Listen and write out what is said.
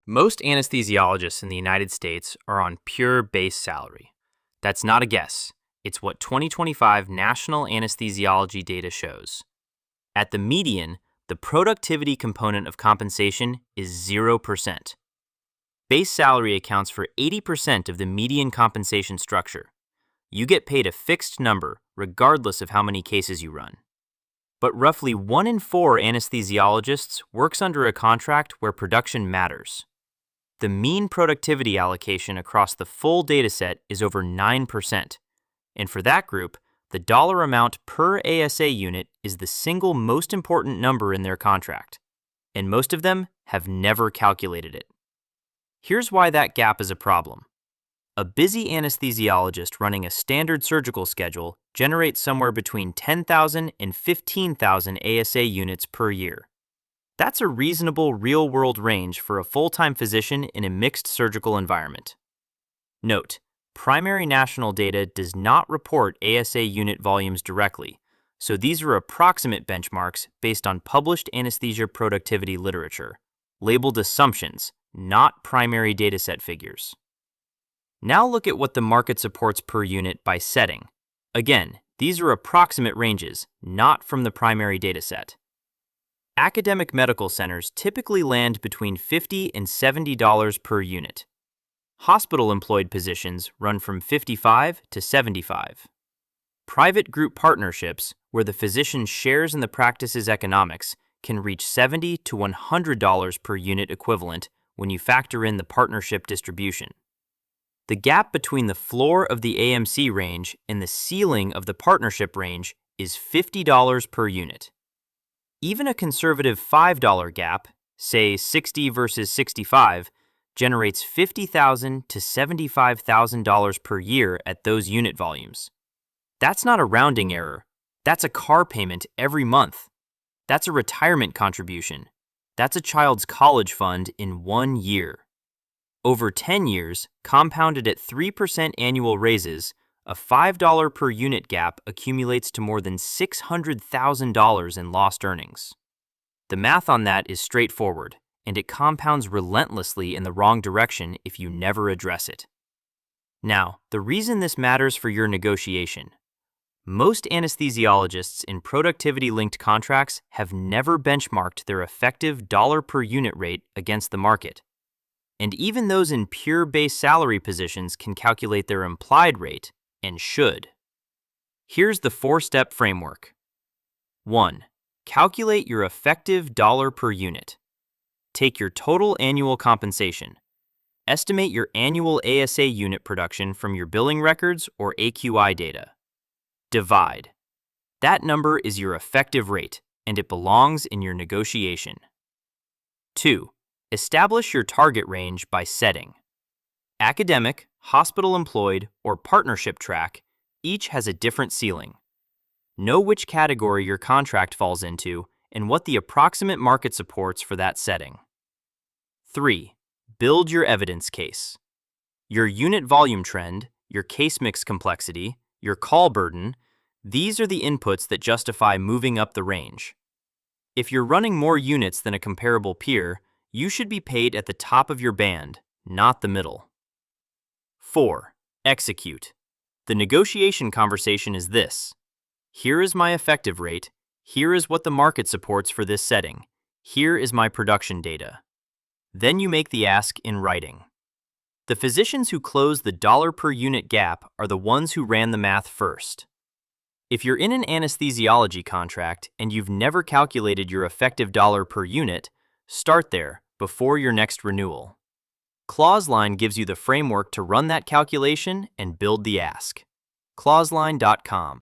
Most anesthesiologists in the United States are on pure base salary. That's not a guess. It's what 2025 national anesthesiology data shows. At the median, the productivity component of compensation is 0%. Base salary accounts for 80% of the median compensation structure. You get paid a fixed number regardless of how many cases you run. But roughly 1 in 4 anesthesiologists works under a contract where production matters. The mean productivity allocation across the full dataset is over 9%, and for that group, the dollar amount per ASA unit is the single most important number in their contract, and most of them have never calculated it. Here's why that gap is a problem. A busy anesthesiologist running a standard surgical schedule generates somewhere between 10,000 and 15,000 ASA units per year. That's a reasonable real-world range for a full-time physician in a mixed surgical environment. Note, primary national data does not report ASA unit volumes directly, so these are approximate benchmarks based on published anesthesia productivity literature, labeled assumptions, not primary dataset figures. Now look at what the market supports per unit by setting. Again, these are approximate ranges, not from the primary dataset. Academic medical centers typically land between $50 and $70 per unit. Hospital-employed positions run from $55 to $75. Private group partnerships, where the physician shares in the practice's economics, can reach $70 to $100 per unit equivalent when you factor in the partnership distribution. The gap between the floor of the AMC range and the ceiling of the partnership range is $50 per unit. Even a conservative $5 gap, say 60 versus 65, generates $50,000 to $75,000 per year at those unit volumes. That's not a rounding error. That's a car payment every month. That's a retirement contribution. That's a child's college fund in 1 year. Over 10 years, compounded at 3% annual raises, a $5 per unit gap accumulates to more than $600,000 in lost earnings. The math on that is straightforward, and it compounds relentlessly in the wrong direction if you never address it. Now, the reason this matters for your negotiation. Most anesthesiologists in productivity-linked contracts have never benchmarked their effective dollar per unit rate against the market. And even those in pure base salary positions can calculate their implied rate, and should. Here's the 4-step framework. 1. Calculate your effective dollar per unit. Take your total annual compensation. Estimate your annual ASA unit production from your billing records or AQI data. Divide. That number is your effective rate, and it belongs in your negotiation. 2. Establish your target range by setting. Academic, hospital-employed, or partnership track each has a different ceiling. Know which category your contract falls into and what the approximate market supports for that setting. 3. Build your evidence case. Your unit volume trend, your case mix complexity, your call burden, these are the inputs that justify moving up the range. If you're running more units than a comparable peer, you should be paid at the top of your band, not the middle. 4. Execute. The negotiation conversation is this. Here is my effective rate. Here is what the market supports for this setting. Here is my production data. Then you make the ask in writing. The physicians who close the dollar per unit gap are the ones who ran the math first. If you're in an anesthesiology contract and you've never calculated your effective dollar per unit, start there before your next renewal. ClauseLine gives you the framework to run that calculation and build the ask. ClauseLine.com